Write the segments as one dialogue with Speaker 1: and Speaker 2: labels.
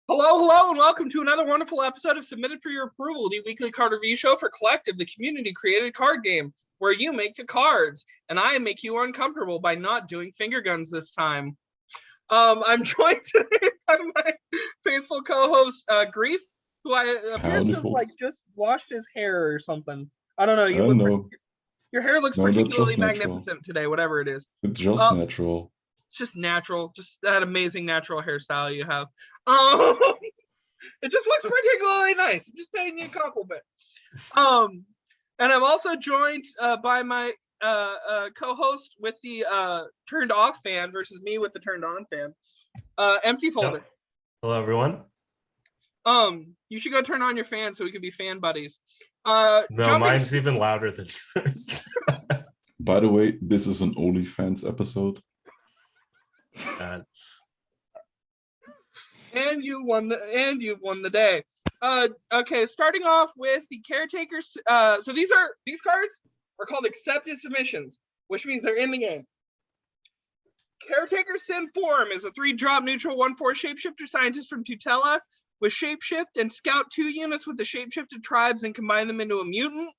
Speaker 1: Hello, and welcome to another wonderful episode of Submitted for Your Approval, the weekly card review show for Collective, the community-created card game, where you make the cards, and I make you uncomfortable by not doing finger guns this time. I'm joined today by my faithful co-host, Grief, who appears to have, just washed his hair or something. I don't know, your hair looks particularly magnificent today, whatever it is.
Speaker 2: It's just natural.
Speaker 1: It's just natural, just that amazing natural hairstyle you have. It just looks particularly nice. I'm just paying you a compliment. And I'm also joined by my co-host with the turned off fan versus me with the turned on fan. Empty folder.
Speaker 3: Yep. Hello, everyone.
Speaker 1: You should go turn on your fan so we can be fan buddies.
Speaker 3: No, mine's even louder than yours.
Speaker 2: By the way, this is an OnlyFans episode.
Speaker 1: And you've won the day. Okay, starting off with the Caretaker. So these cards are called accepted submissions, which means they're in the game. Caretaker Sin Forme is a 3-drop neutral 1/4 shapeshifter scientist from Tutela with shapeshift and scout 2 units with the shapeshifted tribes and combine them into a mutant.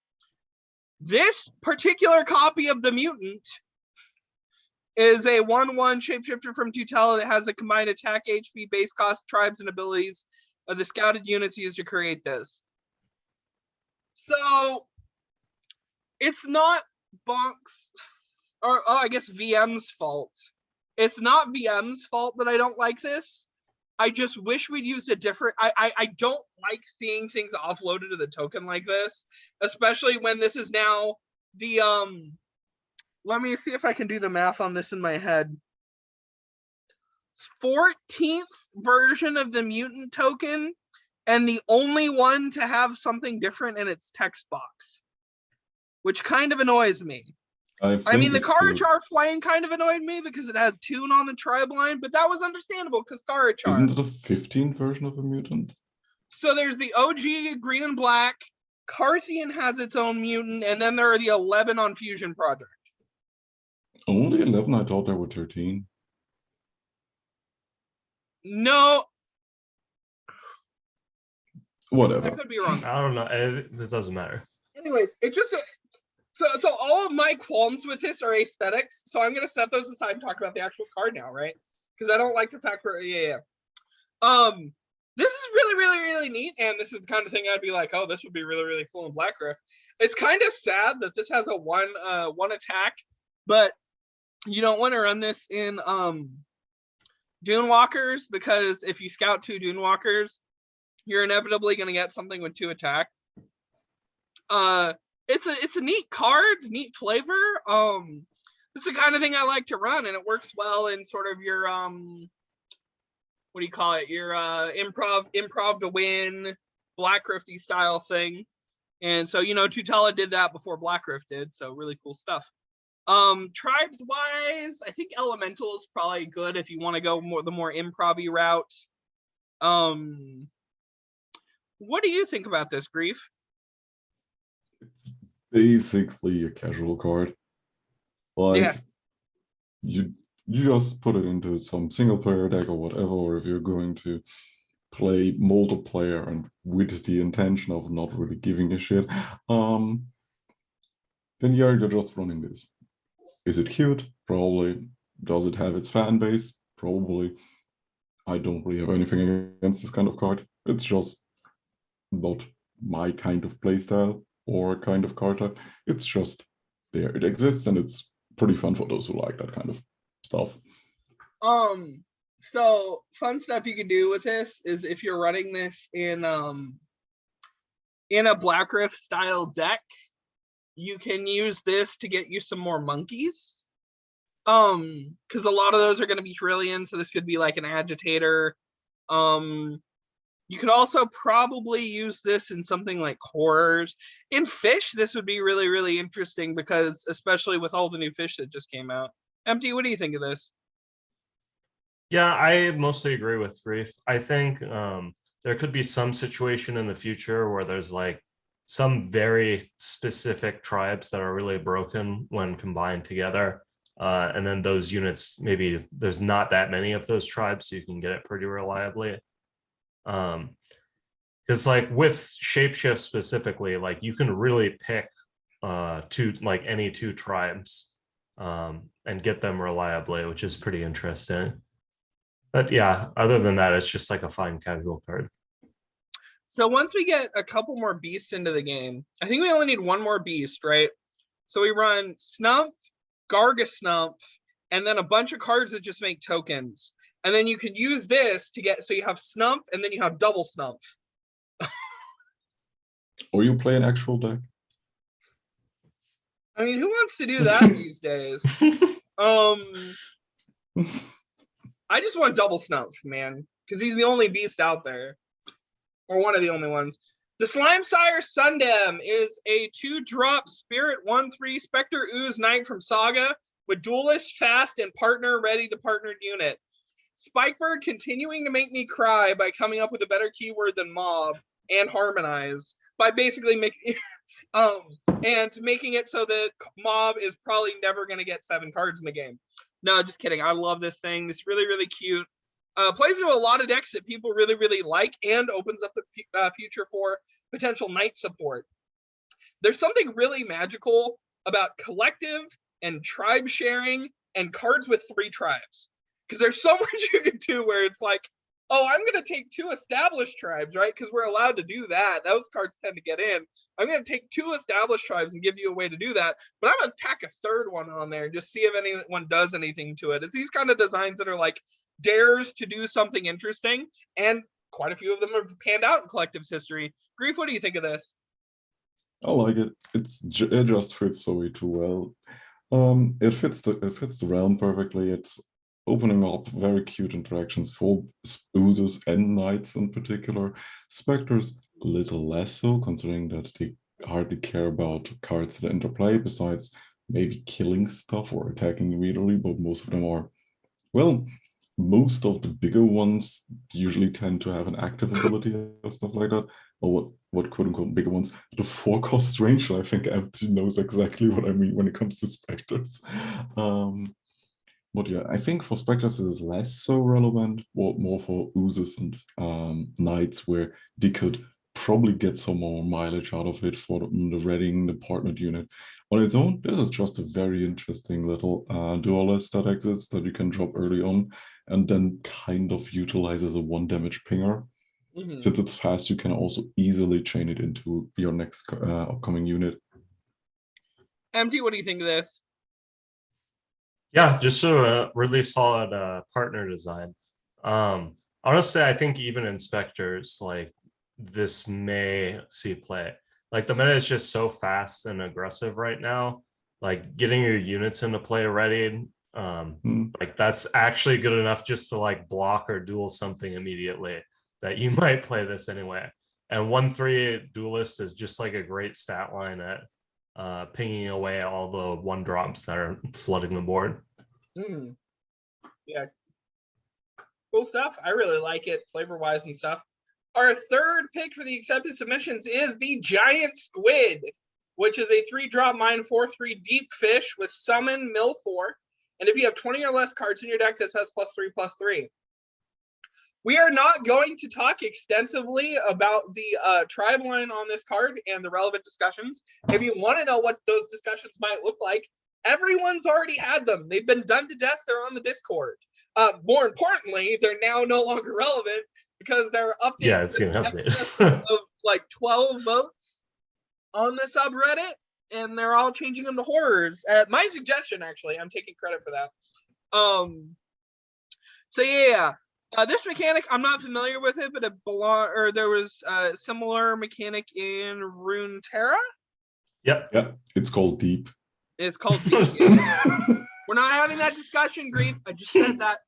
Speaker 1: This particular copy of the mutant is a 1/1 shapeshifter from Tutela that has a combined attack, HP, base cost, tribes, and abilities of the scouted units used to create this. So it's not Bonk's, or I guess VM's fault. It's not VM's fault that I don't like this. I just wish we'd used a different. I don't like seeing things offloaded to the token like this, especially when this is now the let me see if I can do the math on this in my head. 14th version of the mutant token, and the only one to have something different in its text box, which kind of annoys me. I mean, the Karachar flying kind of annoyed me because it had Tune on the tribe line, but that was understandable because Karachar.
Speaker 2: Isn't it a 15th version of a mutant?
Speaker 1: So there's the OG green and black. Carthian has its own mutant, and then there are the 11 on Fusion Project.
Speaker 2: Only 11? I thought there were 13.
Speaker 1: No.
Speaker 2: Whatever.
Speaker 1: I could be wrong.
Speaker 3: I don't know. It doesn't matter.
Speaker 1: Anyways, it just... So all of my qualms with this are aesthetics, so I'm going to set those aside and talk about the actual card now, right? Because I don't like the fact where... Yeah. This is really neat, and this is the kind of thing I'd be like, oh, this would be really cool in Black Rift. It's kind of sad that this has a one attack, but you don't want to run this in Dunewalkers, because if you scout 2 Dunewalkers, you're inevitably going to get something with 2 attack. It's a neat card, neat flavor. It's the kind of thing I like to run, and it works well in sort of your what do you call it? Your improv to win Black Rifty style thing. And so, Tutela did that before Black Rift did, so really cool stuff. Tribes wise, I think Elemental is probably good if you want to go the more improv-y route. What do you think about this, Grief?
Speaker 2: It's basically a casual card. You just put it into some single player deck or whatever, or if you're going to play multiplayer and with the intention of not really giving a shit, then you're just running this. Is it cute? Probably. Does it have its fan base? Probably. I don't really have anything against this kind of card. It's just not my kind of playstyle or kind of card type. It's just there. It exists, and it's pretty fun for those who like that kind of stuff.
Speaker 1: So fun stuff you can do with this is if you're running this in a Black Rift style deck, you can use this to get you some more monkeys. Because a lot of those are going to be Trillion, so this could be like an agitator. You could also probably use this in something like horrors. In fish, this would be really interesting because, especially with all the new fish that just came out. Empty, what do you think of this?
Speaker 3: Yeah, I mostly agree with Grief. I think there could be some situation in the future where there's like some very specific tribes that are really broken when combined together. And then those units, maybe there's not that many of those tribes, so you can get it pretty reliably. It's like with shapeshift specifically, like you can really pick any two tribes and get them reliably, which is pretty interesting. But yeah, other than that, it's just like a fine casual card.
Speaker 1: So once we get a couple more beasts into the game, I think we only need one more beast, right? So we run Snumf, Gargasnumf, and then a bunch of cards that just make tokens. And then you can use this to get, so you have Snumf and then you have double Snumf.
Speaker 2: Or you play an actual deck.
Speaker 1: I mean, who wants to do that these days? I just want double Snumf, man, because he's the only beast out there, or one of the only ones. The Slime Sire Sundem is a 2-drop Spirit 1/3 Spectre Ooze Knight from Saga with Duelist, Fast, and Partner ready to partnered unit. Spikebird continuing to make me cry by coming up with a better keyword than mob and harmonize by basically making and making it so that mob is probably never going to get 7 cards in the game. No, just kidding. I love this thing. It's really, really cute. Plays into a lot of decks that people really, really like and opens up the future for potential knight support. There's something really magical about collective and tribe sharing and cards with 3 tribes. Because there's so much you can do where it's like, oh, I'm going to take 2 established tribes, right? Because we're allowed to do that. Those cards tend to get in. I'm going to take 2 established tribes and give you a way to do that. But I'm going to tack a 3rd one on there and just see if anyone does anything to it. It's these kind of designs that are like dares to do something interesting. And quite a few of them have panned out in Collective's history. Grief, what do you think of this?
Speaker 2: I like it. It just fits so way too well. It fits the realm perfectly. It's opening up very cute interactions for oozes and knights in particular. Spectres a little less so, considering that they hardly care about cards that interplay besides maybe killing stuff or attacking immediately, but most of them are, well, most of the bigger ones usually tend to have an active ability or stuff like that, or what quote-unquote bigger ones. The 4-cost range, I think Empty knows exactly what I mean when it comes to Spectres. But yeah, I think for Spectres it is less so relevant, more for oozes and knights, where they could probably get some more mileage out of it for the readying the partnered unit. On its own, this is just a very interesting little duelist that exists that you can drop early on and then kind of utilize as a 1 damage pinger. Mm-hmm. Since it's fast, you can also easily chain it into your next upcoming unit.
Speaker 1: Empty, what do you think of this?
Speaker 3: Yeah, just a really solid partner design. Honestly, I think even in Spectres, like, this may see play. Like, the meta is just so fast and aggressive right now. Like, getting your units into play ready, like, that's actually good enough just to like block or duel something immediately that you might play this anyway. And 1/3 duelist is just like a great stat line at pinging away all the 1-drops that are flooding the board.
Speaker 1: Yeah, cool stuff. I really like it flavor-wise and stuff. Our 3rd pick for the accepted submissions is the Giant Squid, which is a 3-drop mine 4/3 deep fish with summon mill 4. And if you have 20 or less cards in your deck, this has +3/+3. We are not going to talk extensively about the tribe line on this card and the relevant discussions. If you want to know what those discussions might look like, everyone's already had them. They've been done to death. They're on the Discord. More importantly, they're now no longer relevant because there are updates.
Speaker 3: Yeah, it's going to update.
Speaker 1: of like 12 votes on the subreddit, and they're all changing them to horrors. At my suggestion, actually, I'm taking credit for that. So yeah. This mechanic, I'm not familiar with it, but there was a similar mechanic in Runeterra.
Speaker 2: Yep. It's called Deep.
Speaker 1: It's called Deep. We're not having that discussion, Grief. I just said that.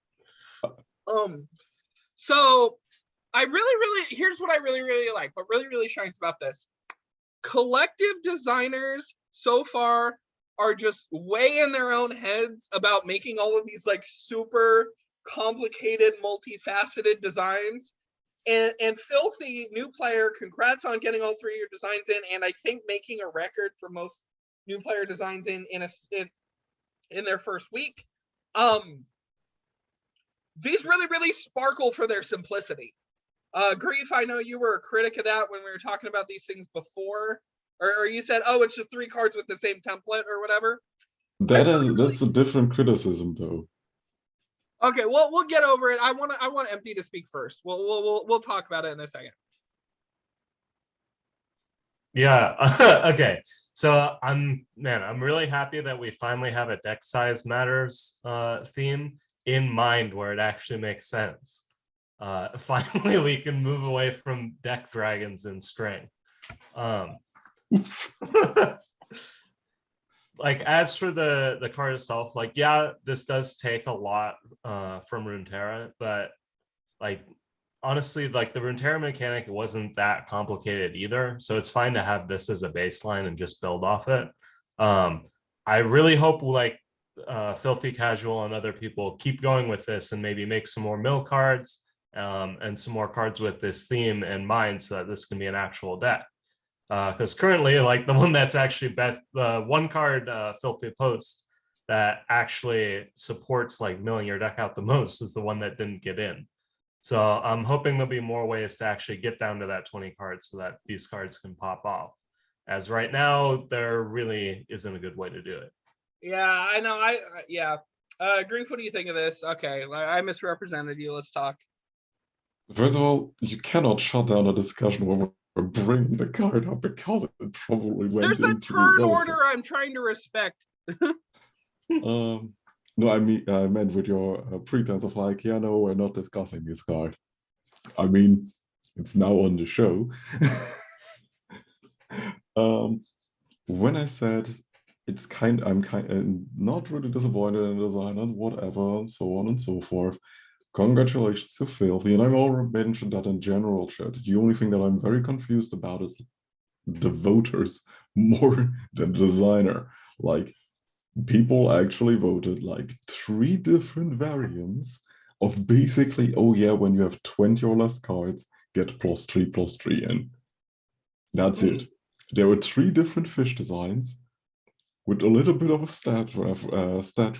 Speaker 1: So I really, here's what I really like. What really shines about this. Collective designers so far are just way in their own heads about making all of these like super complicated, multifaceted designs, and Filthy, new player, congrats on getting all 3 of your designs in, and I think making a record for most new player designs in their first week. These really sparkle for their simplicity. Grief, I know you were a critic of that when we were talking about these things before, or you said, "Oh, it's just 3 cards with the same template or whatever."
Speaker 2: That's a different criticism, though.
Speaker 1: Okay, well, we'll get over it. I want Empty to speak first. We'll talk about it in a second.
Speaker 3: Yeah. Okay. So I'm really happy that we finally have a deck size matters theme in mind where it actually makes sense. Finally, we can move away from deck dragons in string. Like, as for the card itself, like, yeah, this does take a lot from Runeterra, but like, honestly, like, the Runeterra mechanic wasn't that complicated either, so it's fine to have this as a baseline and just build off it. I really hope, like, Filthy Casual and other people keep going with this and maybe make some more mill cards and some more cards with this theme in mind so that this can be an actual deck. Because currently, like, the one that's actually the one card Filthy Post that actually supports like milling your deck out the most is the one that didn't get in. So I'm hoping there'll be more ways to actually get down to that 20 cards so that these cards can pop off. As right now, there really isn't a good way to do it.
Speaker 1: Yeah, I know. Yeah. Grief, what do you think of this? Okay, I misrepresented you. Let's talk.
Speaker 2: First of all, you cannot shut down a discussion when we're bringing the card up because it probably went
Speaker 1: There's a turn order I'm trying to respect.
Speaker 2: No, I meant with your pretense of like, yeah, no, we're not discussing this card. I mean, it's now on the show. When I said I'm not really disappointed in the design and whatever, and so on and so forth. Congratulations to Filthy, and I've already mentioned that in general chat. The only thing that I'm very confused about is the voters more than the designer. Like, people actually voted like 3 different variants of basically, oh yeah, when you have 20 or less cards, get +3/+3 in. That's it. There were 3 different fish designs with a little bit of a stat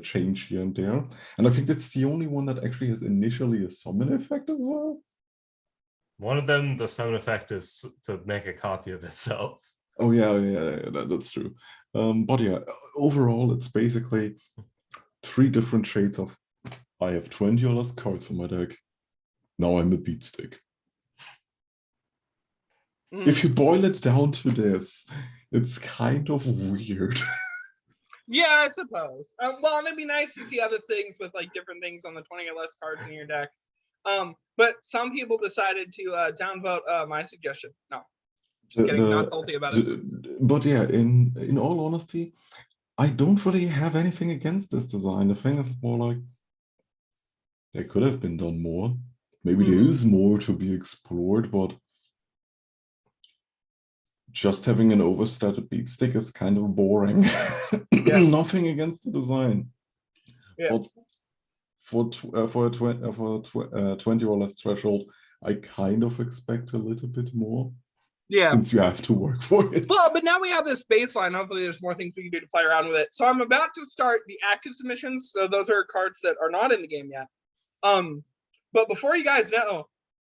Speaker 2: change here and there. And I think that's the only one that actually has initially a summon effect as well.
Speaker 3: One of them, the summon effect is to make a copy of itself.
Speaker 2: Oh yeah, that's true. But yeah, overall, it's basically 3 different shades of I have 20 or less cards in my deck. Now I'm a beatstick. If you boil it down to this, it's kind of weird.
Speaker 1: Yeah, I suppose. Well, and it'd be nice to see other things with like different things on the 20 or less cards in your deck. But some people decided to downvote my suggestion. No, just kidding. Not salty about it.
Speaker 2: But yeah, in all honesty, I don't really have anything against this design. The thing is more like there could have been done more. Maybe there is more to be explored, but just having an overstated beatstick is kind of boring. Yeah. Nothing against the design. Yeah. But for a 20 or less threshold, I kind of expect a little bit more. Yeah. Since you have to work for it.
Speaker 1: Well, but now we have this baseline. Hopefully there's more things we can do to play around with it. So I'm about to start the active submissions. So those are cards that are not in the game yet. But before you guys know,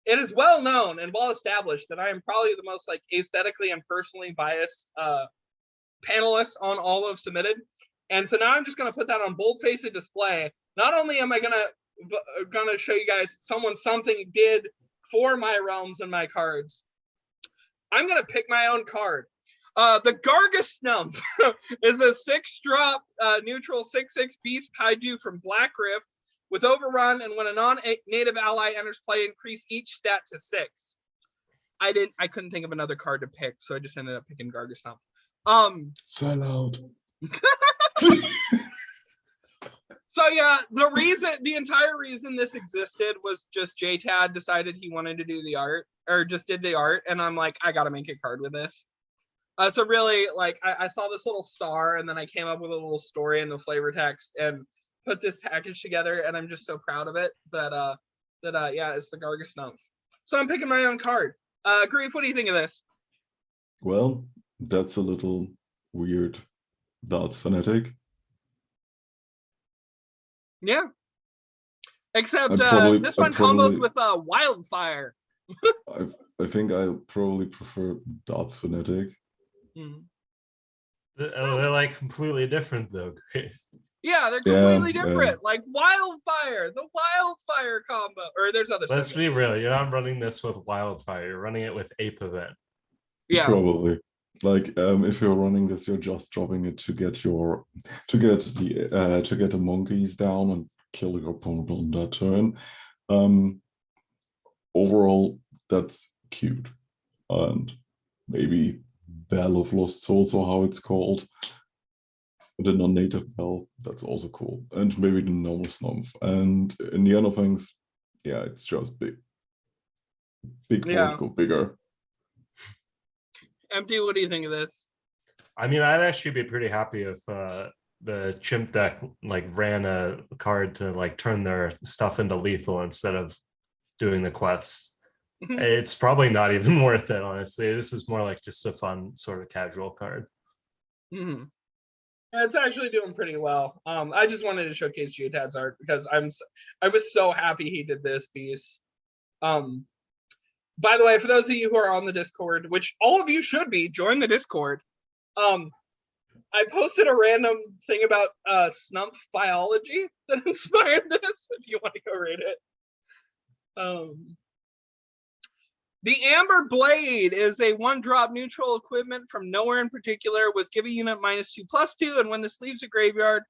Speaker 1: it is well known and well established that I am probably the most like aesthetically and personally biased panelist on all of Submitted. And so now I'm just going to put that on bold-faced display. Not only am I going to show you guys something did for my realms and my cards, I'm going to pick my own card. The Gargasnumf is a 6-drop neutral 6/6 beast kaiju from Black Rift with Overrun, and when a non-native ally enters play, increase each stat to 6. I couldn't think of another card to pick, so I just ended up picking Gargasnumf.
Speaker 2: Sell out.
Speaker 1: So yeah, the entire reason this existed was just JTAD decided he wanted to do the art, or just did the art, and I'm like, I gotta make a card with this. So really, like, I saw this little star, and then I came up with a little story in the flavor text, and put this package together, and I'm just so proud of it that yeah, it's the Gargasnumf. So I'm picking my own card. Grief, what do you think of this?
Speaker 2: Well, that's a little weird. That's phonetic.
Speaker 1: Yeah. Except this
Speaker 2: I
Speaker 1: one combos with Wildfire.
Speaker 2: I think I probably prefer Darts Fanatic.
Speaker 3: They're like completely different though.
Speaker 1: Yeah, they're completely different. Like Wildfire, the Wildfire combo. Or there's other stuff.
Speaker 3: Let's be real. You're not running this with Wildfire. You're running it with Ape Event.
Speaker 1: Yeah,
Speaker 2: probably. Like if you're running this, you're just dropping it to get the monkeys down and kill your opponent on that turn. Overall, that's cute, and maybe Bell of Lost Souls or how it's called. The non-native bell, that's also cool. And maybe the Gargasnumf. And in the end of things, yeah, it's just big. Big board go bigger.
Speaker 1: Empty, what do you think of this?
Speaker 3: I mean, I'd actually be pretty happy if the chimp deck like ran a card to like turn their stuff into lethal instead of doing the quests. It's probably not even worth it, honestly. This is more like just a fun sort of casual card.
Speaker 1: It's actually doing pretty well. I just wanted to showcase Geotad's art because I was so happy he did this piece. By the way, for those of you who are on the Discord, which all of you should be, join the Discord. I posted a random thing about Snumpf biology that inspired this, if you want to go read it. The Amber Blade is a 1-drop neutral equipment from nowhere in particular with give a unit -2/+2, and when this leaves a graveyard,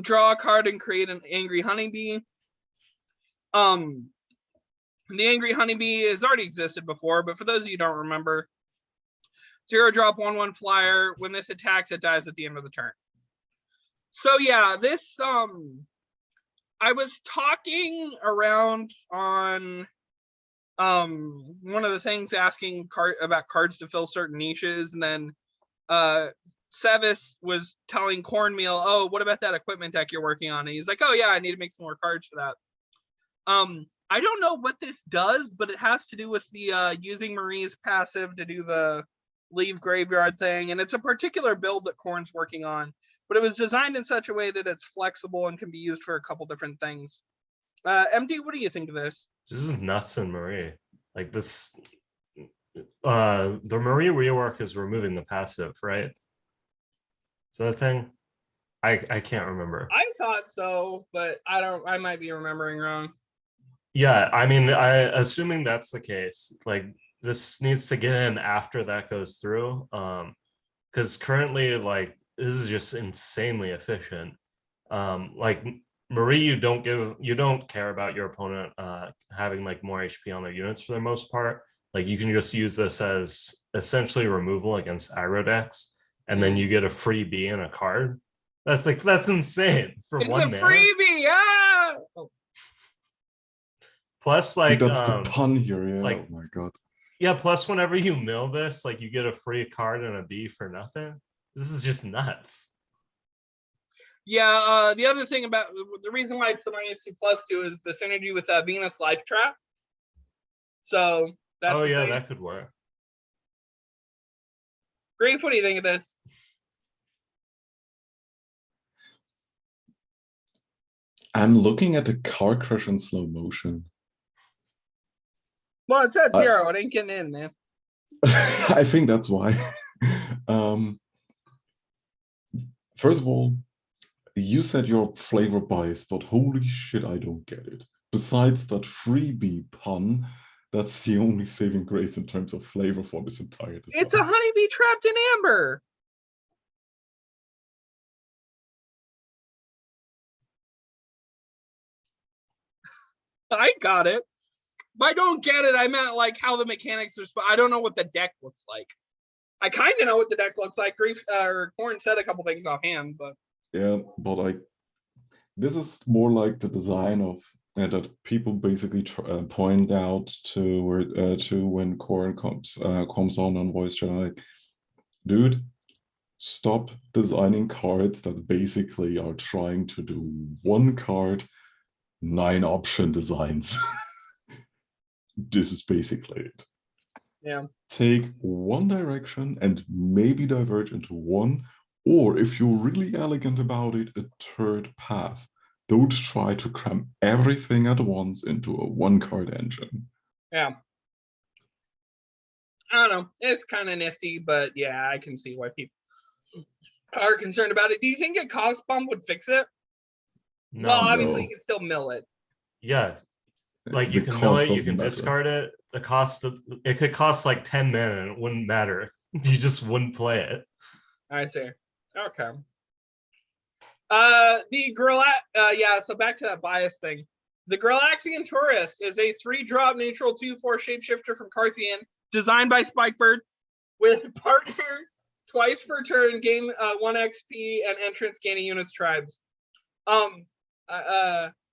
Speaker 1: draw a card and create an Angry Honeybee. The Angry Honeybee has already existed before, but for those of you who don't remember, 0-drop 1/1 flyer. When this attacks, it dies at the end of the turn. So yeah, this I was talking around on one of the things asking about cards to fill certain niches, and then Sevis was telling Cornmeal, oh, what about that equipment deck you're working on? And he's like, oh yeah, I need to make some more cards for that. I don't know what this does, but it has to do with the using Marie's passive to do the leave graveyard thing, and it's a particular build that Corn's working on, but it was designed in such a way that it's flexible and can be used for a couple different things. MD, what do you think of this?
Speaker 3: This is nuts in Marie. Like this, the Marie rework is removing the passive, right? Is that a thing? I can't remember.
Speaker 1: I thought so, but I might be remembering wrong.
Speaker 3: Yeah, I mean, assuming that's the case, like this needs to get in after that goes through, because currently, like, this is just insanely efficient. Like Marie, you don't care about your opponent having like more HP on their units for the most part. Like you can just use this as essentially removal against aggro decks, and then you get a freebie and a card. That's insane for
Speaker 1: it's
Speaker 3: 1
Speaker 1: a
Speaker 3: mana.
Speaker 1: Freebie, yeah.
Speaker 3: Plus, like
Speaker 2: that's the pun here, yeah.
Speaker 3: Like,
Speaker 2: oh my god.
Speaker 3: Yeah, plus whenever you mill this, like you get a free card and a B for nothing. This is just nuts.
Speaker 1: Yeah, the other thing about the reason why it's the -2/+2 is the synergy with Venus Life Trap. So that's
Speaker 3: that could work.
Speaker 1: Grief, what do you think of this?
Speaker 2: I'm looking at the car crash in slow motion.
Speaker 1: Well, it says 0. It ain't getting in, man.
Speaker 2: I think that's why. First of all, you said you're flavor biased, but holy shit, I don't get it. Besides that freebie pun, that's the only saving grace in terms of flavor for this entire design.
Speaker 1: It's a honeybee trapped in amber. I got it. But I don't get it. I meant like how the mechanics are. I don't know what the deck looks like. I kind of know what the deck looks like. Grief or Corn said a couple things offhand, but
Speaker 2: yeah, but this is more like the design of that people basically point out to when Corn comes on voice channel. Like, dude, stop designing cards that basically are trying to do 1 card, 9 option designs. This is basically it.
Speaker 1: Yeah.
Speaker 2: Take one direction and maybe diverge into one, or if you're really elegant about it, a third path. don't try to cram everything at once into a one-card engine.
Speaker 1: Yeah. I don't know. It's kind of nifty, but yeah, I can see why people are concerned about it. Do you think a cost bump would fix it?
Speaker 3: No.
Speaker 1: Well, obviously
Speaker 2: No.
Speaker 1: you can still mill it.
Speaker 3: Yeah, like
Speaker 2: The
Speaker 3: you can mill
Speaker 2: cost
Speaker 3: it, you
Speaker 2: doesn't
Speaker 3: can
Speaker 2: matter.
Speaker 3: discard it. The cost of it could cost like 10 mana and it wouldn't matter. You just wouldn't play it.
Speaker 1: I see. Okay. So back to that bias thing. The Grallaxian Tourist is a 3-drop neutral 2/4 shapeshifter from Carthian, designed by Spikebird, with partner twice per turn, gain 1 XP, and entrance gaining units tribes.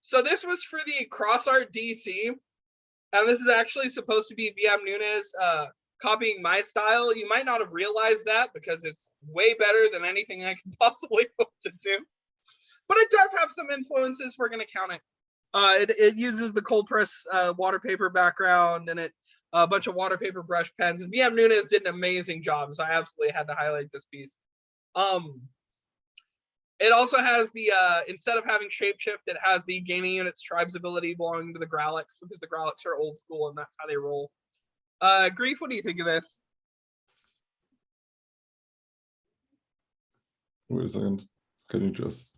Speaker 1: So this was for the cross art DC, and this is actually supposed to be VM Nunes copying my style. You might not have realized that because it's way better than anything I can possibly hope to do. But it does have some influences. We're going to count it. It uses the cold press water paper background, and a bunch of water paper brush pens. And VM Nunes did an amazing job, so I absolutely had to highlight this piece. It also has the, instead of having shapeshift, it has the gaining units tribes ability belonging to the Grallax, because the Grallax are old school and that's how they roll. Grief, what do you think of this?
Speaker 2: Wait a second. Can you just...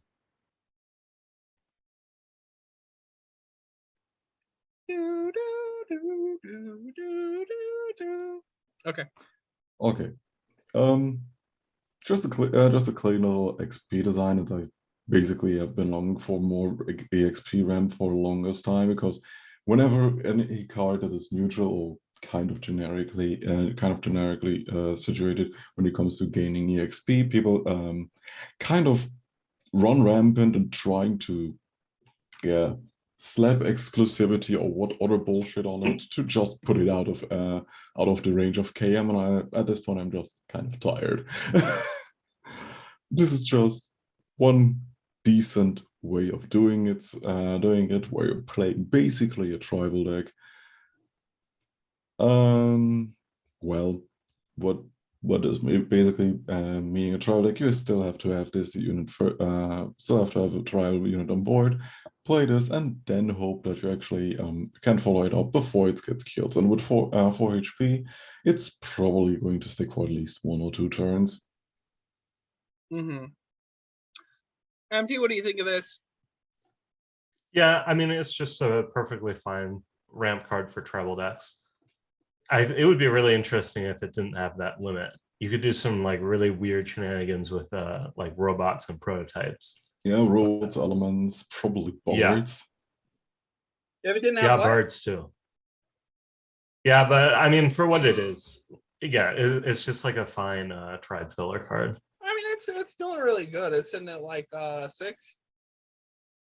Speaker 1: Okay.
Speaker 2: Okay. Just a clean little XP design that I basically have been longing for more EXP ramp for the longest time, because whenever any card that is neutral or kind of generically situated when it comes to gaining EXP, people kind of run rampant and trying to slap exclusivity or what other bullshit on it to just put it out of the range of KM, and at this point I'm just kind of tired. This is just one decent way of doing it where you're playing basically a tribal deck. Well, what does basically meaning a tribal deck? You still have to have this unit still have to have a tribal unit on board, play this, and then hope that you actually can follow it up before it gets killed. And with 4 HP, it's probably going to stick for at least 1 or 2 turns.
Speaker 1: Empty, what do you think of this?
Speaker 3: Yeah, I mean, it's just a perfectly fine ramp card for tribal decks. It would be really interesting if it didn't have that limit. You could do some like really weird shenanigans with like robots and prototypes.
Speaker 2: Yeah, robots, elements, probably bards.
Speaker 1: Yeah. If it didn't have
Speaker 3: birds too. Yeah, but I mean, for what it is, yeah, it's just like a fine tribe filler card.
Speaker 1: I mean, it's doing really good. It's sitting at like 6.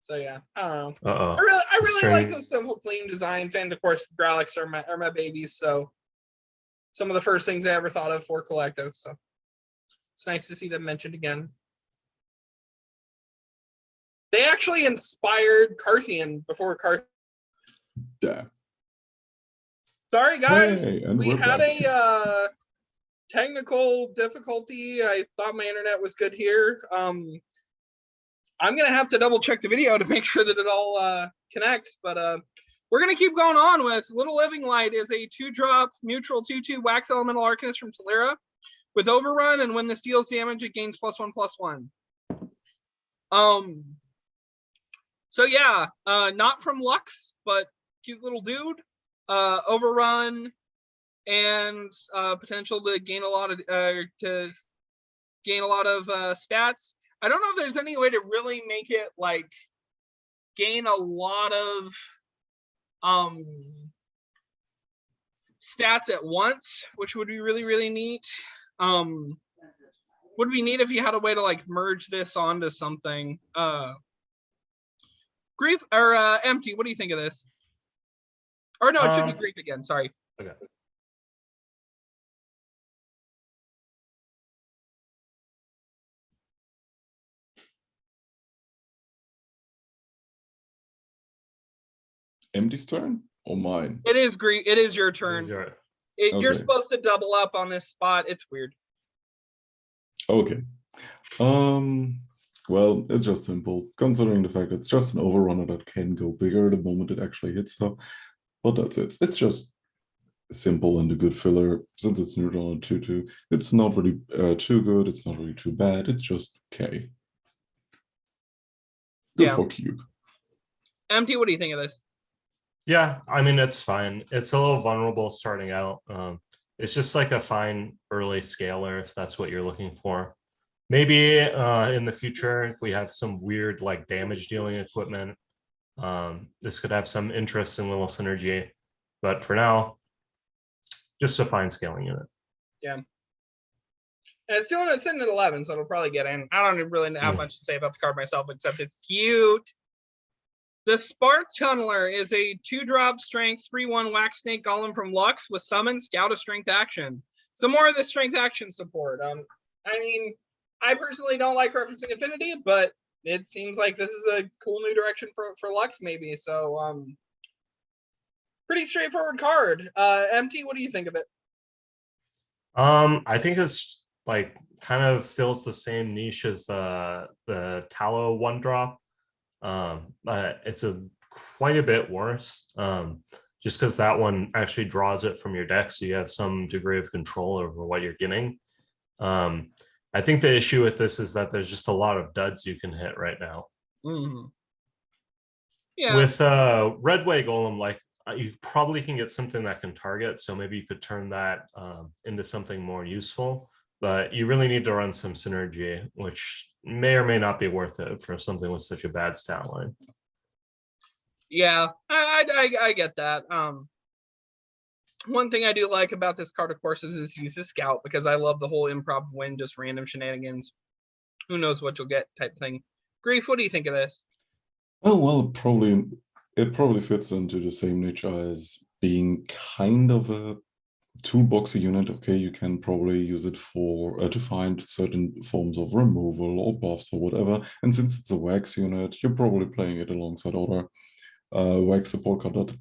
Speaker 1: So yeah, I don't know. I really like those simple, clean designs, and of course, Grallax are my babies. So some of the first things I ever thought of for collective. So it's nice to see them mentioned again. They actually inspired Carthian before Carthian.
Speaker 2: Yeah.
Speaker 1: Sorry, guys.
Speaker 2: Hey, and
Speaker 1: we had
Speaker 2: back.
Speaker 1: a technical difficulty. I thought my internet was good here. I'm gonna have to double check the video to make sure that it all connects, but we're gonna keep going on with Little Living Light. Is a 2-drop neutral 2/2 wax elemental arcanist from Talira with overrun, and when this deals damage, it gains +1/+1. So yeah, not from Lux, but cute little dude. Overrun and potential to gain a lot of stats. I don't know if there's any way to really make it like gain a lot of stats at once, which would be really, really neat. Would be neat if you had a way to like merge this onto something. Grief or Empty, what do you think of this? Or no, it should be Grief again, sorry.
Speaker 3: Okay.
Speaker 2: Empty's turn or mine?
Speaker 1: It is Grief. It is your turn. You're supposed to double up on this spot. It's weird.
Speaker 2: Okay. Well, it's just simple, considering the fact it's just an overrunner that can go bigger the moment it actually hits stuff. But that's it. It's just simple and a good filler. Since it's neutral and 2/2, it's not really too good. It's not really too bad. It's just okay. Good for Cube.
Speaker 1: Empty, what do you think of this?
Speaker 3: Yeah, I mean, it's fine. It's a little vulnerable starting out. It's just like a fine early scaler if that's what you're looking for. Maybe in the future, if we have some weird like damage dealing equipment, this could have some interesting little synergy. But for now, just a fine scaling unit.
Speaker 1: Yeah. And it's sitting at 11, so it'll probably get in. I don't really have much to say about the card myself, except it's cute. The Spark Tunneler is a 2-drop strength 3/1 Wax Snake Golem from Lux with summon, scout a strength action. So more of the strength action support. I mean, I personally don't like referencing affinity, but it seems like this is a cool new direction for Lux, maybe. So pretty straightforward card. Empty, what do you think of it?
Speaker 3: I think it's like kind of fills the same niche as the Tallow 1-drop. But it's quite a bit worse. Just because that one actually draws it from your deck, so you have some degree of control over what you're getting. I think the issue with this is that there's just a lot of duds you can hit right now. Yeah. With Red Way Golem, like you probably can get something that can target, so maybe you could turn that into something more useful. But you really need to run some synergy, which may or may not be worth it for something with such a bad stat line.
Speaker 1: Yeah, I get that. One thing I do like about this card, of course, is use a scout, because I love the whole improv win, just random shenanigans. Who knows what you'll get type thing. Grief, what do you think of this?
Speaker 2: Oh, well, it probably fits into the same niche as being kind of a toolboxy unit. Okay, you can probably use it for to find certain forms of removal or buffs or whatever. And since it's a wax unit, you're probably playing it alongside other wax support card. That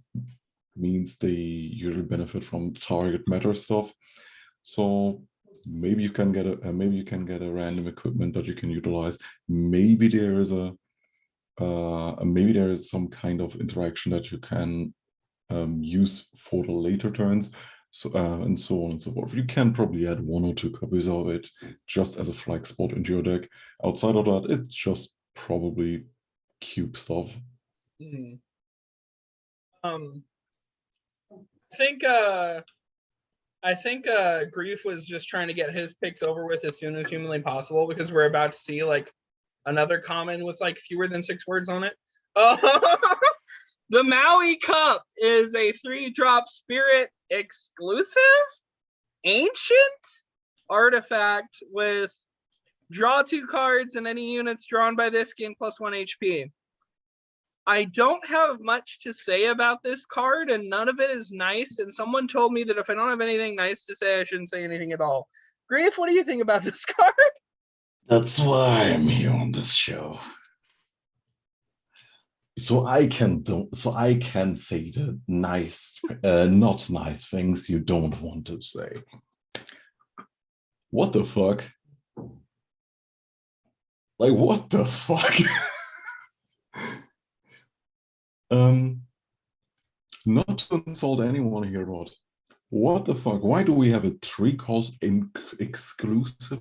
Speaker 2: means they usually benefit from target matter stuff. So maybe you can get a random equipment that you can utilize. Maybe there is some kind of interaction that you can use for the later turns. So and so on and so forth. You can probably add 1 or 2 copies of it just as a flag spot into your deck. Outside of that, it's just probably cube stuff.
Speaker 1: I think Grief was just trying to get his picks over with as soon as humanly possible, because we're about to see like another common with like fewer than 6 words on it. The Maui Cup is a 3-drop spirit exclusive ancient artifact with draw 2 cards, and any units drawn by this gain +1 HP. I don't have much to say about this card, and none of it is nice. And someone told me that if I don't have anything nice to say, I shouldn't say anything at all. Grief, what do you think about this card?
Speaker 2: That's why I'm here on this show. So I can say the nice, not nice things you don't want to say. What the fuck? Like, what the fuck? Not to insult anyone here, but what the fuck? Why do we have a 3-cost exclusive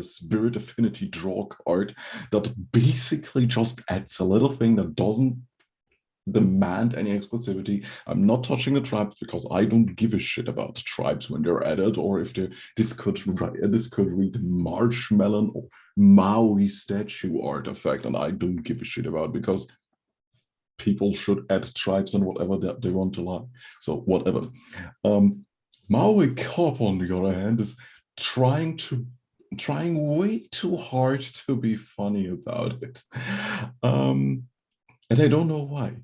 Speaker 2: Spirit Affinity draw card that basically just adds a little thing that doesn't demand any exclusivity? I'm not touching the tribes because I don't give a shit about the tribes when they're added, or if this could read Marshmallow or Maui statue artifact, and I don't give a shit about, because people should add tribes and whatever that they want to like. So whatever. Maui Cup, on the other hand, is trying way too hard to be funny about it. And I don't know why.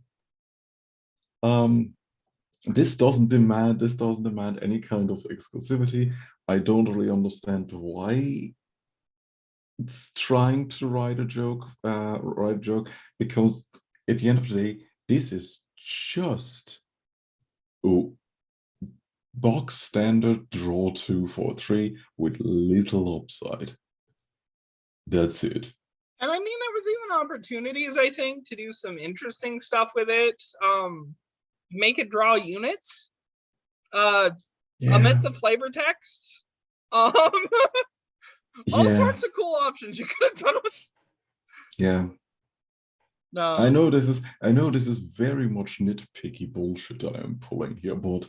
Speaker 2: This doesn't demand any kind of exclusivity. I don't really understand why it's trying to write a joke, because at the end of the day, this is just box standard draw 2 for 3 with little upside. That's it.
Speaker 1: And I mean, there was even opportunities, I think, to do some interesting stuff with it. Make it draw units. Omit the flavor text. All sorts of cool options you could have done with.
Speaker 2: Yeah.
Speaker 1: No.
Speaker 2: I know this is very much nitpicky bullshit that I'm pulling here, but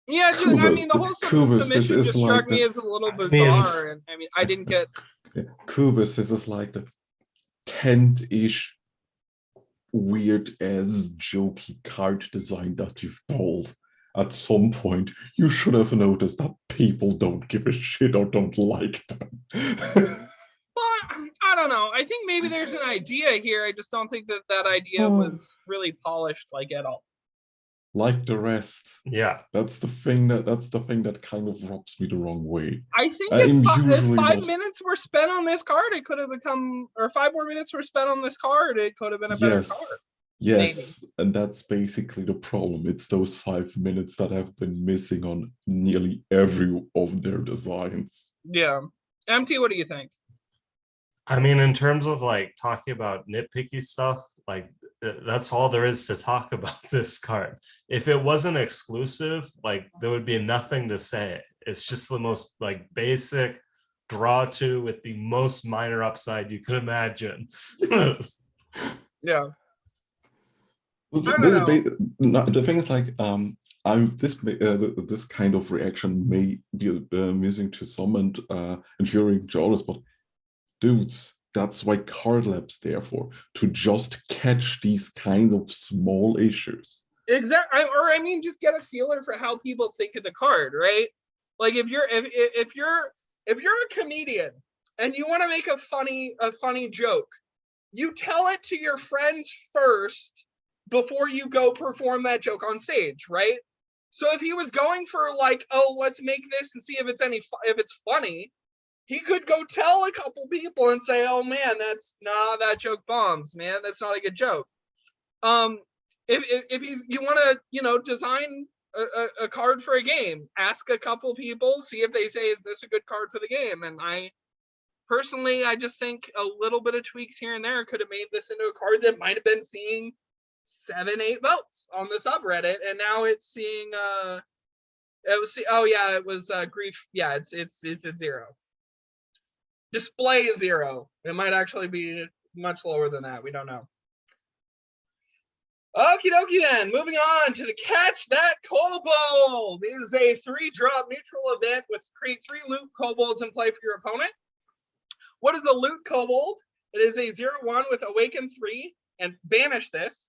Speaker 1: yeah, just, I mean, the whole submission just struck me as a little bizarre, and I mean, I didn't get.
Speaker 2: Kubus, this is like the 10th-ish weird as jokey card design that you've pulled. At some point, you should have noticed that people don't give a shit or don't like them.
Speaker 1: But I don't know. I think maybe there's an idea here. I just don't think that idea was really polished, like, at all.
Speaker 2: Like the rest.
Speaker 3: Yeah.
Speaker 2: That's the thing that kind of rubs me the wrong way.
Speaker 1: I think if 5 minutes were spent on this card, it could have become, or 5 more minutes were spent on this card, it could have been a better card.
Speaker 2: Yes, maybe. And that's basically the problem. It's those 5 minutes that have been missing on nearly every of their designs.
Speaker 1: Yeah. MT, what do you think?
Speaker 3: I mean, in terms of like talking about nitpicky stuff, like that's all there is to talk about this card. If it wasn't exclusive, like there would be nothing to say. It's just the most like basic draw to with the most minor upside you could imagine.
Speaker 1: Yeah.
Speaker 2: The thing is, like, this kind of reaction may be amusing to some and infuriating to others, but dudes, that's why Card Lab's there for, to just catch these kinds of small issues.
Speaker 1: Exactly, or I mean, just get a feeler for how people think of the card, right? Like, if you're a comedian and you want to make a funny joke, you tell it to your friends first before you go perform that joke on stage, right? So if he was going for like, oh, let's make this and see if it's funny, he could go tell a couple people and say, oh man, that joke bombs, man. That's not a good joke. If you want to, design a card for a game, ask a couple people, see if they say, is this a good card for the game? And I just think a little bit of tweaks here and there could have made this into a card that might have been seeing 7-8 votes on the subreddit, and now it's seeing it was grief. Yeah, it's at 0. Display is 0. It might actually be much lower than that. We don't know. Okie dokie then. Moving on to the Catch That Kobold. It is a 3-drop neutral event with create 3 loot kobolds in play for your opponent. What is a loot kobold? It is a 0/1 with awaken 3 and banish this,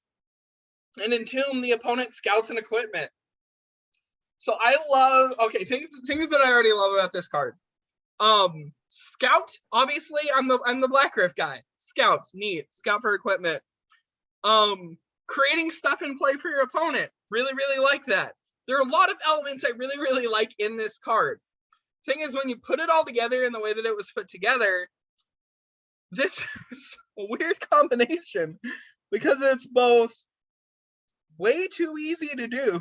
Speaker 1: and entomb the opponent's scouts and equipment. So I love things that I already love about this card. Scout, obviously, I'm the Black Rift guy. Scouts, neat. Scout for equipment. Creating stuff in play for your opponent. Really, really like that. There are a lot of elements I really, really like in this card. Thing is, when you put it all together in the way that it was put together, this is a weird combination because it's both way too easy to do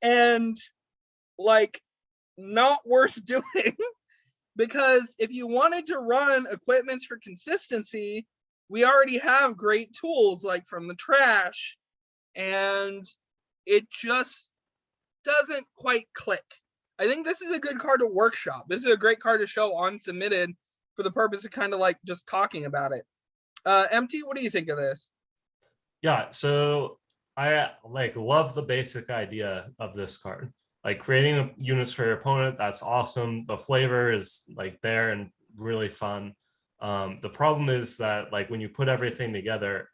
Speaker 1: and like not worth doing. Because if you wanted to run equipments for consistency, we already have great tools like from the trash, and it just doesn't quite click. I think this is a good card to workshop. This is a great card to show on submitted for the purpose of kind of like just talking about it. MT, what do you think of this?
Speaker 3: Yeah, so I love the basic idea of this card. Like creating units for your opponent, that's awesome. The flavor is like there and really fun. The problem is that like when you put everything together,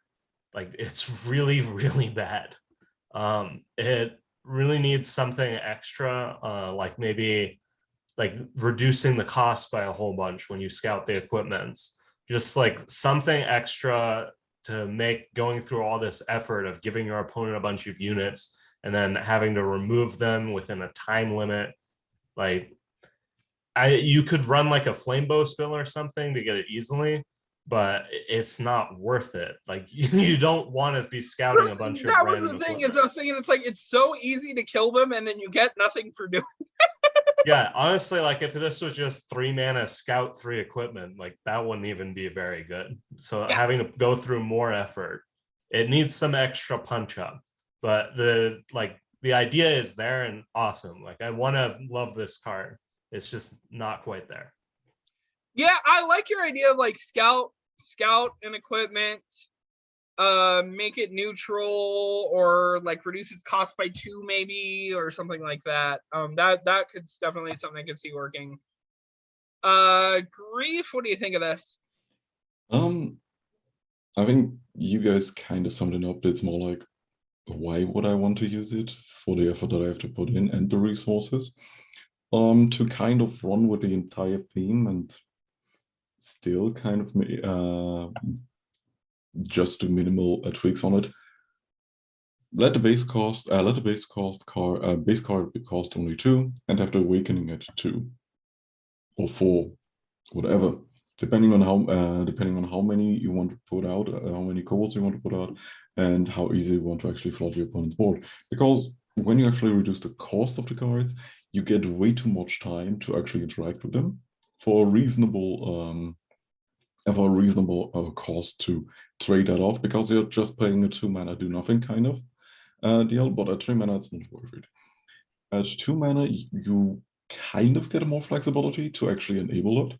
Speaker 3: like it's really, really bad. It really needs something extra, like maybe like reducing the cost by a whole bunch when you scout the equipments. Just like something extra to make going through all this effort of giving your opponent a bunch of units and then having to remove them within a time limit. Like you could run like a flame bow spill or something to get it easily, but it's not worth it. Like you don't want to be scouting a bunch of random
Speaker 1: That was the thing, is I was thinking, it's like it's so easy to kill them and then you get nothing for doing it.
Speaker 3: Yeah, honestly, like if this was just 3 mana scout 3 equipment, like that wouldn't even be very good. So
Speaker 1: Yeah.
Speaker 3: having to go through more effort, it needs some extra punch up. But the idea is there and awesome. Like I want to love this card. It's just not quite there.
Speaker 1: Yeah, I like your idea of like scout and equipment. Make it neutral or like reduce its cost by 2 maybe or something like that. That could definitely something I could see working. Grief, what do you think of this?
Speaker 2: I think you guys kind of summed it up. It's more like, why would I want to use it for the effort that I have to put in and the resources? To kind of run with the entire theme and still kind of just do minimal tweaks on it. Let the base card cost only 2 and have the awakening at 2 or 4, whatever, depending on how many you want to put out, how many kobolds you want to put out, and how easy you want to actually flood your opponent's board. Because when you actually reduce the cost of the cards, you get way too much time to actually interact with them for a reasonable cost to trade that off, because you're just playing a 2 mana do nothing kind of deal, but at 3 mana it's not worth it. At 2 mana you kind of get more flexibility to actually enable it,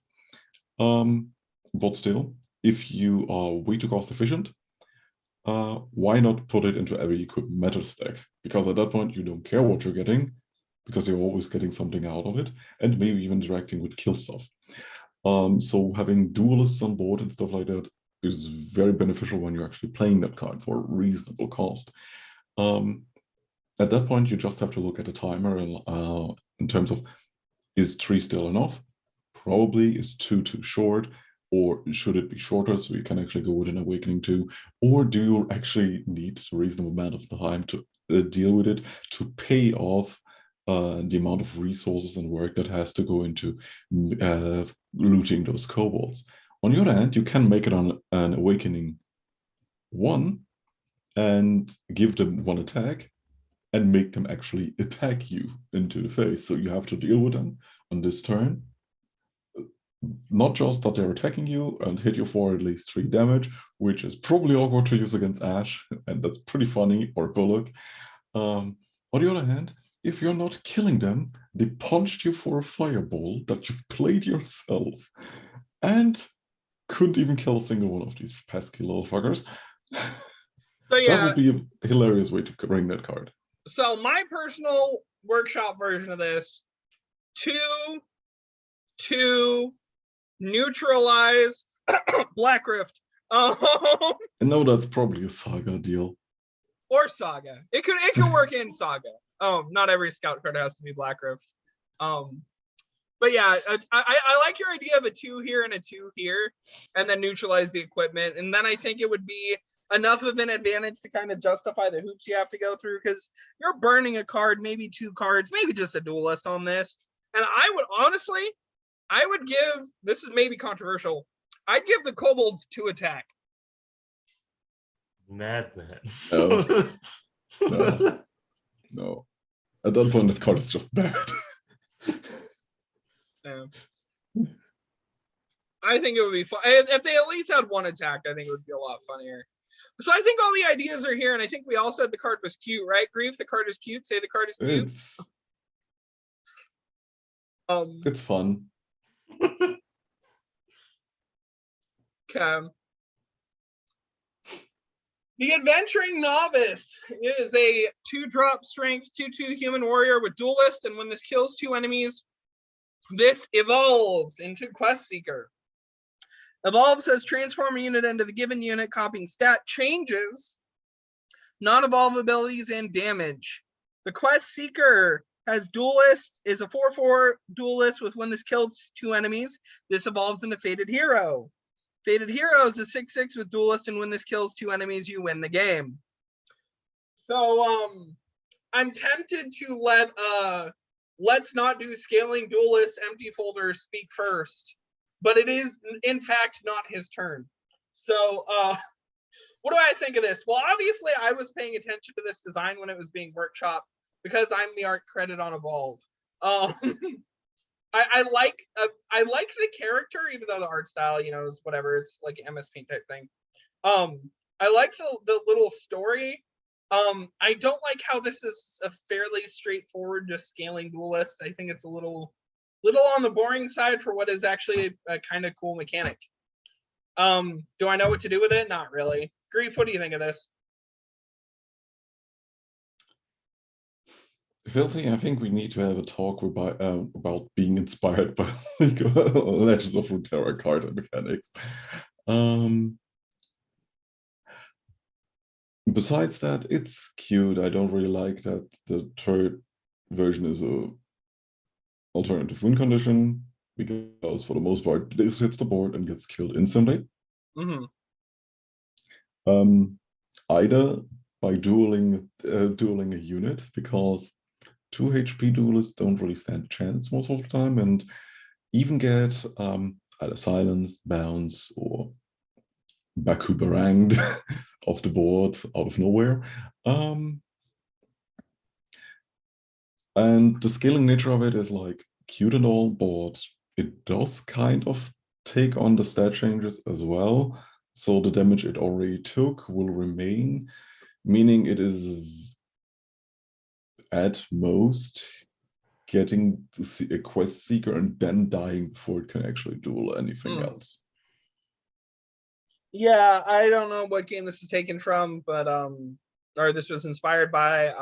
Speaker 2: but still, if you are way too cost efficient, why not put it into every equipment meta stack? Because at that point you don't care what you're getting, because you're always getting something out of it, and maybe even interacting with kill stuff. So having duelists on board and stuff like that is very beneficial when you're actually playing that card for a reasonable cost. At that point, you just have to look at the timer and, in terms of, is 3 still enough? Probably. Is 2 too short? Or should it be shorter so you can actually go with an Awakening 2? Or do you actually need a reasonable amount of time to deal with it, to pay off the amount of resources and work that has to go into looting those kobolds? On the other hand, you can make it on an Awakening 1 and give them 1 attack and make them actually attack you into the face. So you have to deal with them on this turn. Not just that they're attacking you and hit you for at least 3 damage, which is probably awkward to use against Ash, and that's pretty funny, or Bullock. On the other hand, if you're not killing them, they punched you for a fireball that you've played yourself and couldn't even kill a single one of these pesky little fuckers.
Speaker 1: So yeah,
Speaker 2: that would be a hilarious way to bring that card.
Speaker 1: So my personal workshop version of this, 2 neutralize Black Rift.
Speaker 2: I know that's probably a Saga deal.
Speaker 1: Or Saga. It could work in Saga. Not every scout card has to be Black Rift. But yeah, I like your idea of a 2 here and a 2 here, and then neutralize the equipment. And then I think it would be enough of an advantage to kind of justify the hoops you have to go through, because you're burning a card, maybe 2 cards, maybe just a duelist on this. And I would give, this is maybe controversial, I'd give the kobolds 2 attack.
Speaker 3: Madman.
Speaker 2: No. At that point, that card is just bad.
Speaker 1: Yeah. I think it would be fun. If they at least had 1 attack, I think it would be a lot funnier. So I think all the ideas are here, and I think we all said the card was cute, right, Grief? The card is cute. Say the card is cute.
Speaker 2: It's fun.
Speaker 1: Okay. The Adventuring Novice is a 2-drop strength 2/2 human warrior with duelist, and when this kills 2 enemies, this evolves into Questseeker. Evolves as transform a unit into the given unit, copying stat changes, non-evolve abilities, and damage. The Questseeker has duelist, is a 4/4 duelist with when this kills 2 enemies, this evolves into Fated Hero. Fated Hero is a 6/6 with duelist, and when this kills 2 enemies, you win the game. So I'm tempted to let Let's Not Do Scaling Duelist empty folder speak first, but it is in fact not his turn. So what do I think of this? Well, obviously I was paying attention to this design when it was being workshopped, because I'm the art credit on Evolve. I like the character, even though the art style, is whatever. It's like an MS Paint type thing. I like the little story. I don't like how this is a fairly straightforward, just scaling duelist. I think it's a little on the boring side for what is actually a kind of cool mechanic. Do I know what to do with it? Not really. Grief, what do you think of this?
Speaker 2: Filthy, I think we need to have a talk about being inspired by Legends of Runeterra card mechanics. Besides that, it's cute. I don't really like that the third version is a alternative win condition, because for the most part, this hits the board and gets killed instantly.
Speaker 1: Mm-hmm.
Speaker 2: Either by dueling a unit, because 2 HP duelists don't really stand a chance most of the time, and even get either silence, bounce, or Baku baranged off the board out of nowhere. And the scaling nature of it is like cute and all, but it does kind of take on the stat changes as well. So the damage it already took will remain, meaning it is at most getting to see a Questseeker and then dying before it can actually duel anything else.
Speaker 1: Yeah, I don't know what game this is taken from, but or this was inspired by.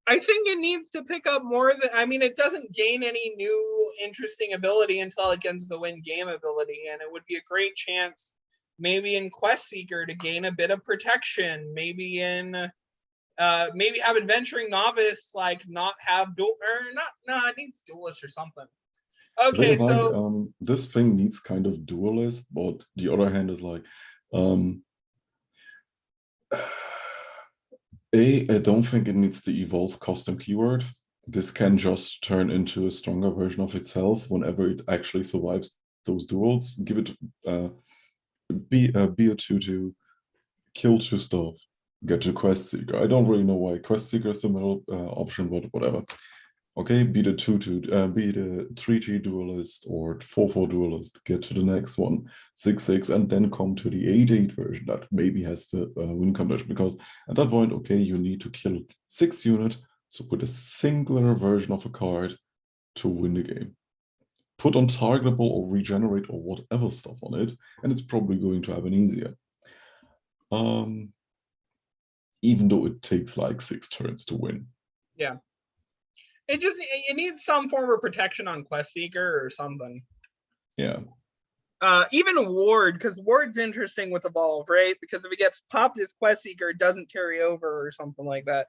Speaker 1: I think it needs to pick up more than, it doesn't gain any new interesting ability until it gets the win game ability, and it would be a great chance maybe in Questseeker to gain a bit of protection, maybe in maybe have Adventuring Novice like not have dual, or not, it needs Duelist or something. Okay, so
Speaker 2: this thing needs kind of Duelist, but the other hand is like I don't think it needs to evolve custom keyword. This can just turn into a stronger version of itself whenever it actually survives those duels. Give it be a 2/2, kill 2 stuff, get to Questseeker. I don't really know why Questseeker is the middle option, but whatever. Okay, be the 2/2, be the 3/3 duelist or 4/4 duelist, get to the next one, 6/6, and then come to the 8/8 version that maybe has the win condition, because at that point, okay, you need to kill 6 units, so put a singular version of a card to win the game. Put untargetable or regenerate or whatever stuff on it, and it's probably going to happen easier. Even though it takes like 6 turns to win.
Speaker 1: Yeah. It needs some form of protection on Questseeker or something.
Speaker 2: Yeah.
Speaker 1: Even Ward, because Ward's interesting with Evolve, right? Because if it gets popped as Questseeker, it doesn't carry over or something like that.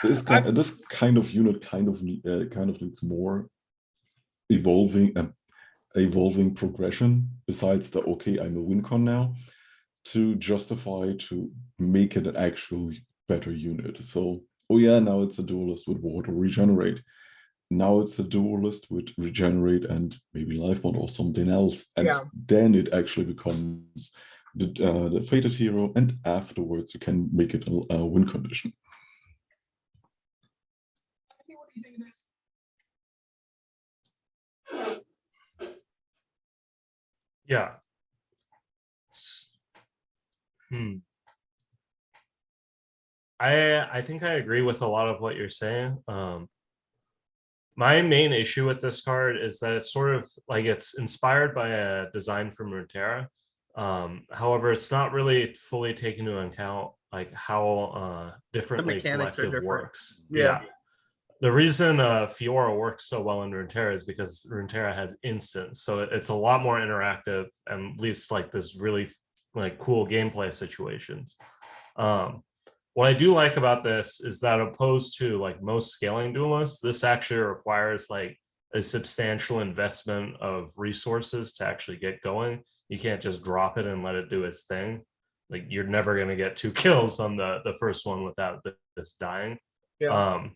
Speaker 2: This kind of unit kind of needs more evolving progression besides the okay, I'm a win con now, to justify to make it an actually better unit. So oh yeah, now it's a duelist with Ward or Regenerate. Now it's a duelist with Regenerate and maybe Life Bond or something else. And then it actually becomes the Fated Hero, and afterwards you can make it a win condition.
Speaker 1: What do you think of this?
Speaker 3: Yeah. I think I agree with a lot of what you're saying. My main issue with this card is that it's sort of like it's inspired by a design from Runeterra. However, it's not really fully taken into account like how differently Collective works. Yeah. The reason Fiora works so well in Runeterra is because Runeterra has instants, so it's a lot more interactive and leads like this really like cool gameplay situations. What I do like about this is that opposed to like most scaling duelists, this actually requires like a substantial investment of resources to actually get going. You can't just drop it and let it do its thing. Like you're never going to get 2 kills on the first one without this dying. Yeah.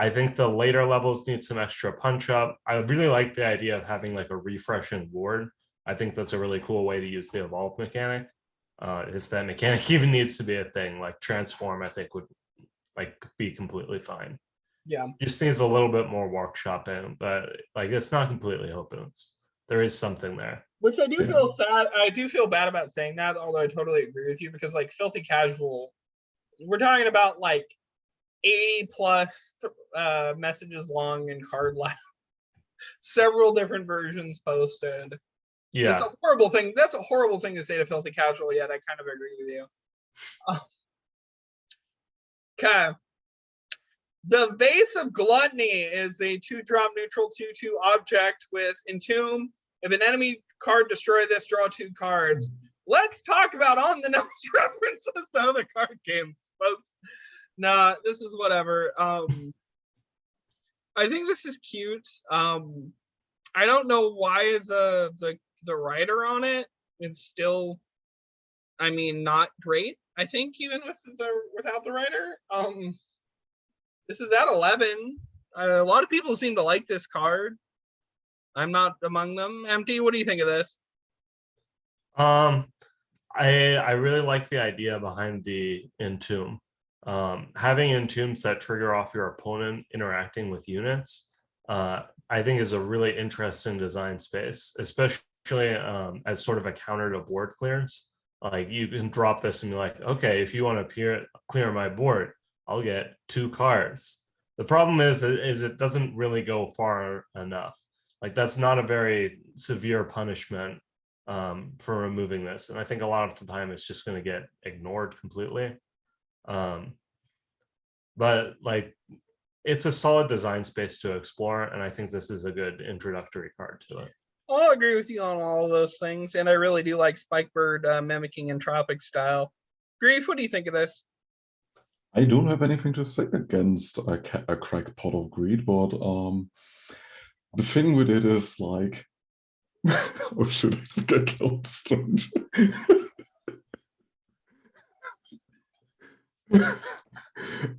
Speaker 3: I think the later levels need some extra punch up. I really like the idea of having like a refreshing ward. I think that's a really cool way to use the evolve mechanic. If that mechanic even needs to be a thing, like transform, I think would like be completely fine.
Speaker 1: Yeah.
Speaker 3: Just needs a little bit more workshopping, but like it's not completely hopeless. There is something there.
Speaker 1: Which I do feel sad. I do feel bad about saying that, although I totally agree with you, because like Filthy Casual, we're talking about like 80 plus messages long and card lab, several different versions posted.
Speaker 3: Yeah,
Speaker 1: it's a horrible thing. That's a horrible thing to say to Filthy Casual, yet I kind of agree with you. Okay. The Vase of Gluttony is a 2-drop neutral 2/2 object with Entomb. If an enemy card destroy this, draw 2 cards. Let's talk about on the nose references to other card games, folks. Nah, this is whatever. I think this is cute. I don't know why the writer on it is still, I mean, not great. I think even without the writer. This is at 11. A lot of people seem to like this card. I'm not among them. Empty, what do you think of this?
Speaker 3: I really like the idea behind the Entomb. Having Entombs that trigger off your opponent interacting with units, I think is a really interesting design space, especially as sort of a counter to board clears. Like you can drop this and be like, okay, if you want to clear my board, I'll get 2 cards. The problem is it doesn't really go far enough. Like that's not a very severe punishment for removing this. And I think a lot of the time it's just going to get ignored completely. But like it's a solid design space to explore. And I think this is a good introductory card to it.
Speaker 1: I'll agree with you on all of those things. And I really do like Spikebird mimicking Entropic style. Grief, what do you think of this?
Speaker 2: I don't have anything to say against a crackpot of greed, but the thing with it is like, oh shit, I think I killed Strange.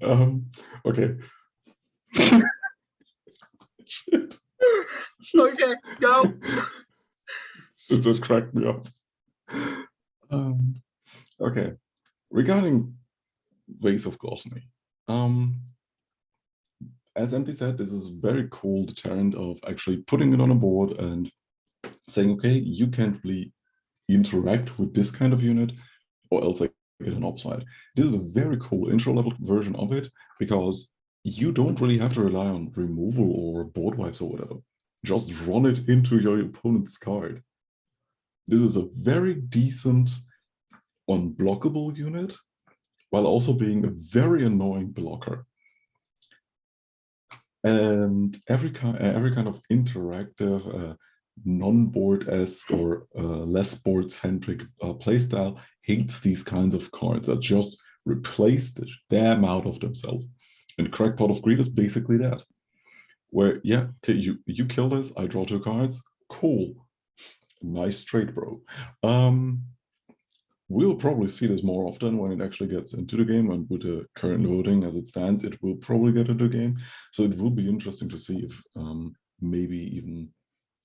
Speaker 2: Okay. Shit.
Speaker 1: Okay, go.
Speaker 2: Shit, that cracked me up. Okay, regarding Vase of Gluttony. As Empty said, this is a very cool deterrent of actually putting it on a board and saying, okay, you can't really interact with this kind of unit, or else I get an upside. This is a very cool intro level version of it, because you don't really have to rely on removal or board wipes or whatever. Just run it into your opponent's card. This is a very decent unblockable unit, while also being a very annoying blocker. And every kind of interactive, non-board-esque or less board-centric playstyle hates these kinds of cards that just replace the damn out of themselves. And Crackpot of Greed is basically that. Where, yeah, okay, you kill this, I draw 2 cards, cool. Nice trade, bro. We'll probably see this more often when it actually gets into the game, and with the current voting as it stands, it will probably get into the game. So it will be interesting to see if maybe even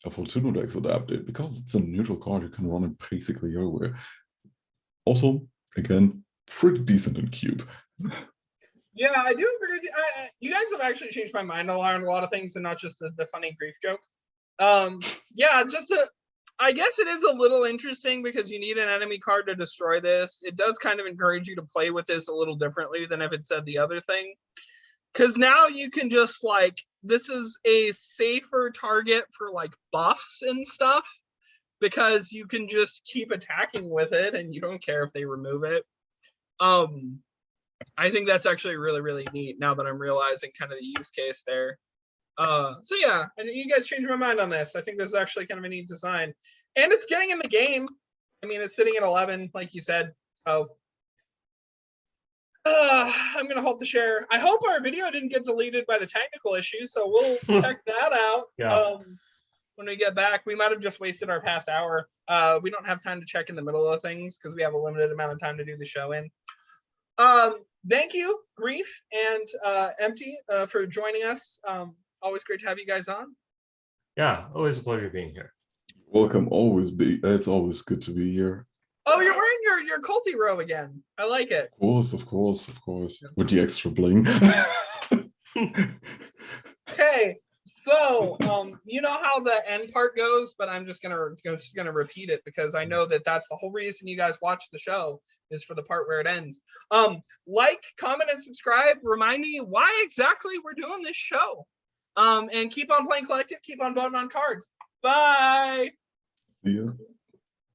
Speaker 2: a Fortuna deck is adapted, because it's a neutral card, you can run it basically everywhere. Also, again, pretty decent in Cube.
Speaker 1: Yeah, I do agree with you. You guys have actually changed my mind on a lot of things, and not just the funny grief joke. Yeah, I guess it is a little interesting because you need an enemy card to destroy this. It does kind of encourage you to play with this a little differently than if it said the other thing. Because now you can just like, this is a safer target for like buffs and stuff, because you can just keep attacking with it and you don't care if they remove it. I think that's actually really, really neat now that I'm realizing kind of the use case there. So yeah, and you guys changed my mind on this. I think this is actually kind of a neat design, and it's getting in the game. I mean, it's sitting at 11, like you said. Oh, I'm gonna halt the share. I hope our video didn't get deleted by the technical issues, so we'll check that out.
Speaker 3: Yeah.
Speaker 1: When we get back, we might have just wasted our past hour. We don't have time to check in the middle of things because we have a limited amount of time to do the show in. Thank you, Grief and Empty, for joining us. Always great to have you guys on.
Speaker 3: Yeah, always a pleasure being here.
Speaker 2: Welcome, it's always good to be here.
Speaker 1: Oh, you're wearing your culty robe again. I like it.
Speaker 2: Of course, with the extra bling.
Speaker 1: Okay, so you know how the end part goes, but I'm just gonna repeat it because I know that that's the whole reason you guys watch the show is for the part where it ends. Like, comment, and subscribe. Remind me why exactly we're doing this show. And keep on playing collective. Keep on voting on cards. Bye.
Speaker 2: See ya.